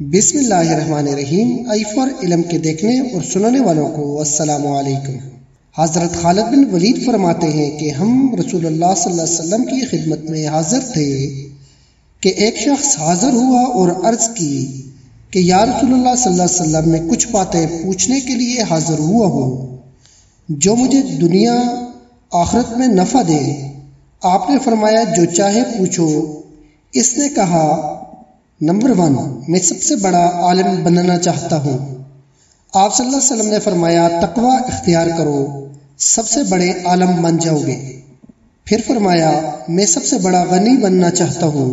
بسم اللہ الرحمن الرحیم۔ آئی فار علم کے دیکھنے اور سننے والوں کو السلام علیکم۔ حضرت خالد بن ولید فرماتے ہیں کہ ہم رسول اللہ صلی اللہ علیہ وسلم کی خدمت میں حاضر تھے کہ ایک شخص حاضر ہوا اور عرض کی کہ یا رسول اللہ صلی اللہ علیہ وسلم، میں کچھ باتیں پوچھنے کے لیے حاضر ہوا ہوں جو مجھے دنیا آخرت میں نفع دے۔ آپ نے فرمایا جو چاہے پوچھو۔ اس نے کہا، نمبر 1، میں سب سے بڑا عالم بننا چاہتا ہوں۔ آپ صلی اللہ علیہ وسلم نے فرمایا تقوی اختیار کرو، سب سے بڑے عالم بن جاؤ گے۔ پھر فرمایا میں سب سے بڑا غنی بننا چاہتا ہوں۔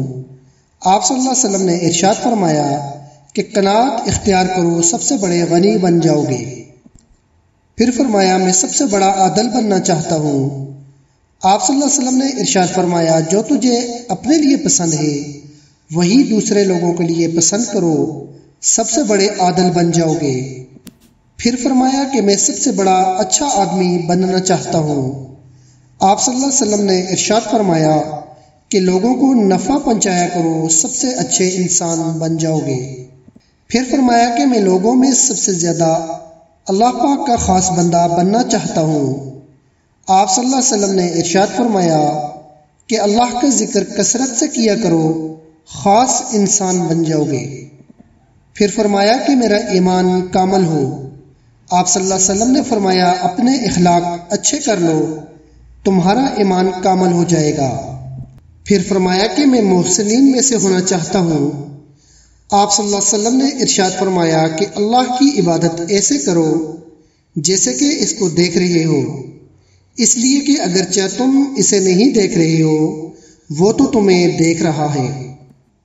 آپ صلی اللہ علیہ وسلم نے ارشاد فرمایا کہ قناعت اختیار کرو، سب سے بڑے غنی بن جاؤ گے۔ پھر فرمایا میں سب سے بڑا عادل بننا چاہتا ہوں۔ آپ صلی اللہ علیہ وسلم نے ارشاد فرمایا جو تجھے اپنے لیے پسند ہے وہی دوسرے لوگوں کے لیے پسند کرو، سب سے بڑے عادل بن جاؤ گے۔ پھر فرمایا کہ میں سب سے بڑا اچھا آدمی بننا چاہتا ہوں۔ آپ صلی اللہ علیہ وسلم نے ارشاد فرمایا کہ لوگوں کو نفع پہنچایا کرو، سب سے اچھے انسان بن جاؤ گے۔ پھر فرمایا کہ میں لوگوں میں سب سے زیادہ اللہ پاک کا خاص بندہ بننا چاہتا ہوں۔ آپ صلی اللہ علیہ وسلم نے ارشاد فرمایا کہ اللہ کا ذکر کثرت سے کیا کرو، خاص انسان بن جاؤ گے۔ پھر فرمایا کہ میرا ایمان کامل ہو۔ آپ صلی اللہ علیہ وسلم نے فرمایا اپنے اخلاق اچھے کر لو، تمہارا ایمان کامل ہو جائے گا۔ پھر فرمایا کہ میں محسنین میں سے ہونا چاہتا ہوں۔ آپ صلی اللہ علیہ وسلم نے ارشاد فرمایا کہ اللہ کی عبادت ایسے کرو جیسے کہ اس کو دیکھ رہے ہو، اس لیے کہ اگرچہ تم اسے نہیں دیکھ رہے ہو وہ تو تمہیں دیکھ رہا ہے۔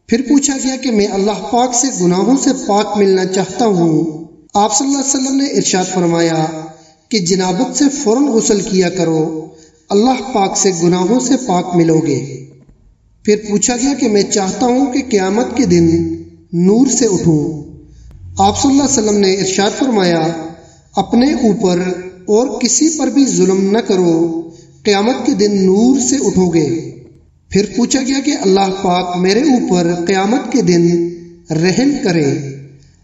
پھر پوچھا گیا کہ میں اللہ پاک سے گناہوں سے پاک ملنا چاہتا ہوں۔ آپ صلی اللہ علیہ وسلم نے ارشاد فرمایا کہ جنابت سے فوراً غسل کیا کرو، اللہ پاک سے گناہوں سے پاک ملو گے۔ پھر پوچھا گیا کہ میں چاہتا ہوں کہ قیامت کے دن نور سے اٹھوں۔ آپ صلی اللہ علیہ وسلم نے ارشاد فرمایا اپنے اوپر اور کسی پر بھی ظلم نہ کرو، قیامت کے دن نور سے اٹھو گے۔ پھر پوچھا گیا کہ اللہ پاک میرے اوپر قیامت کے دن رحم کرے۔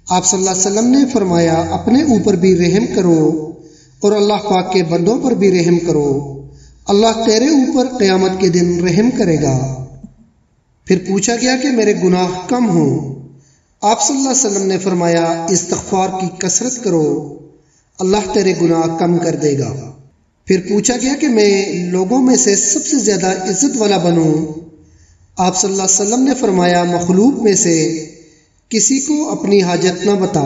آپ صلی اللہ علیہ وسلم نے فرمایا اپنے اوپر بھی رحم کرو اور اللہ پاک کے بندوں پر بھی رحم کرو، اللہ تیرے اوپر قیامت کے دن رحم کرے گا۔ پھر پوچھا گیا کہ میرے گناہ کم ہوں۔ آپ صلی اللہ علیہ وسلم نے فرمایا استغفار کی کثرت کرو، اللہ تیرے گناہ کم کر دے گا۔ پھر پوچھا گیا کہ میں لوگوں میں سے سب سے زیادہ عزت والا بنوں۔ آپ صلی اللہ علیہ وسلم نے فرمایا مخلوق میں سے کسی کو اپنی حاجت نہ بتا،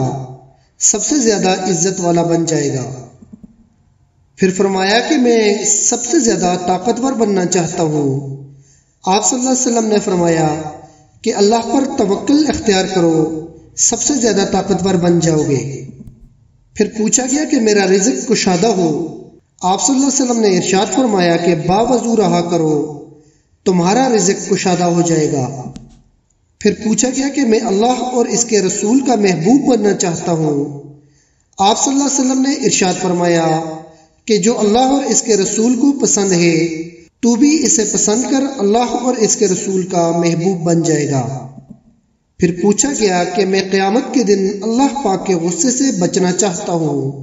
سب سے زیادہ عزت والا بن جائے گا۔ پھر فرمایا کہ میں سب سے زیادہ طاقتور بننا چاہتا ہوں۔ آپ صلی اللہ علیہ وسلم نے فرمایا کہ اللہ پر توکل اختیار کرو، سب سے زیادہ طاقتور بن جاؤ گے۔ پھر پوچھا گیا کہ میرا رزق کشادہ ہو۔ آپ صلی اللہ علیہ وسلم نے ارشاد فرمایا کہ باوضو رہا کرو، تمہارا رزق کشادہ ہو جائے گا۔ پھر پوچھا گیا کہ میں اللہ اور اس کے رسول کا محبوب بننا چاہتا ہوں۔ آپ صلی اللہ علیہ وسلم نے ارشاد فرمایا کہ جو اللہ اور اس کے رسول کو پسند ہے تو بھی اسے پسند کر اللہ اور اس کے رسول کا محبوب بن جائے گا۔ پھر پوچھا گیا کہ میں قیامت کے دن اللہ پاک کے غصے سے بچنا چاہتا ہوں۔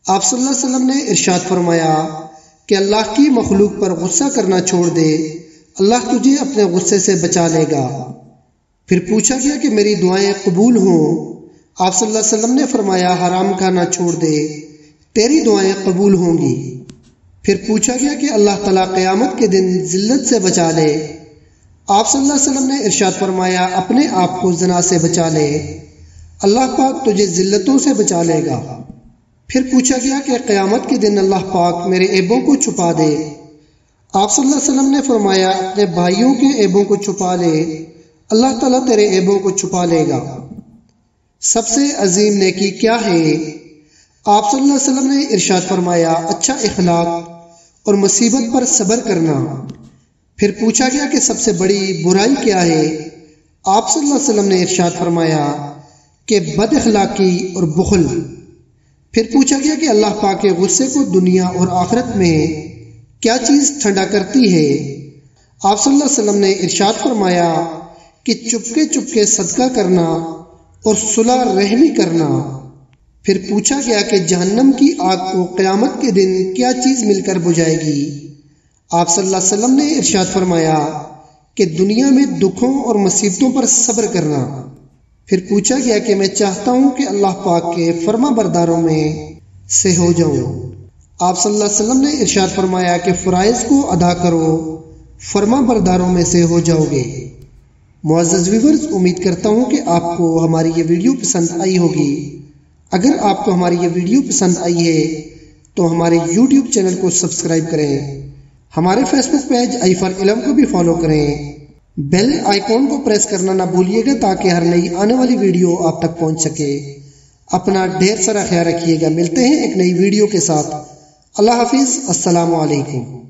آپ صلی اللہ علیہ وسلم نے ارشاد فرمایا کہ اللہ کی مخلوق پر غصہ کرنا چھوڑ دے، اللہ تجھے اپنے غصے سے بچا لے گا۔ پھر پوچھا گیا کہ میری دعائیں قبول ہوں۔ آپ صلی اللہ علیہ وسلم نے فرمایا حرام کھانا چھوڑ دے، تیری دعائیں قبول ہوں گی۔ پھر پوچھا گیا کہ اللہ تعالیٰ قیامت کے دن ذلت سے بچا لے۔ آپ صلی اللہ علیہ وسلم نے ارشاد فرمایا اپنے آپ کو زنا سے بچا لے، اللہ پاک تجھے ذلتوں سے بچا لے گا۔ پھر پوچھا گیا کہ قیامت کے دن اللہ پاک میرے عیبوں کو چھپا دے۔ آپ صلی اللہ علیہ وسلم نے فرمایا اپنے بھائیوں کے عیبوں کو چھپا لے، اللہ تعالیٰ تیرے عیبوں کو چھپا لے گا۔ سب سے عظیم نیکی کیا ہے؟ آپ صلی اللہ علیہ وسلم نے ارشاد فرمایا اچھا اخلاق اور مصیبت پر صبر کرنا۔ پھر پوچھا گیا کہ سب سے بڑی برائی کیا ہے؟ آپ صلی اللہ علیہ وسلم نے ارشاد فرمایا کہ بد اخلاقی اور بخل۔ پھر پوچھا گیا کہ اللہ پاک کے غصے کو دنیا اور آخرت میں کیا چیز ٹھنڈا کرتی ہے؟ آپ صلی اللہ علیہ وسلم نے ارشاد فرمایا کہ چپکے چپکے صدقہ کرنا اور صلح رحمی کرنا۔ پھر پوچھا گیا کہ جہنم کی آگ کو قیامت کے دن کیا چیز مل کر بجھائے گی؟ آپ صلی اللہ علیہ وسلم نے ارشاد فرمایا کہ دنیا میں دکھوں اور مصیبتوں پر صبر کرنا۔ پھر پوچھا گیا کہ میں چاہتا ہوں کہ اللہ پاک کے فرما برداروں میں سے ہو جاؤں۔ آپ صلی اللہ علیہ وسلم نے ارشاد فرمایا کہ فرائض کو ادا کرو، فرما برداروں میں سے ہو جاؤ گے۔ معزز ویورز، امید کرتا ہوں کہ آپ کو ہماری یہ ویڈیو پسند آئی ہوگی۔ اگر آپ کو ہماری یہ ویڈیو پسند آئی ہے تو ہمارے یوٹیوب چینل کو سبسکرائب کریں، ہمارے Facebook page I for علم کو بھی فالو کریں، بیل آئیکن کو پریس کرنا نہ بھولیے گا تاکہ ہر نئی آنے والی ویڈیو آپ تک پہنچ سکے۔ اپنا ڈھیر سارا خیال رکھیے گا۔ ملتے ہیں ایک نئی ویڈیو کے ساتھ۔ اللہ حافظ۔ السلام علیکم۔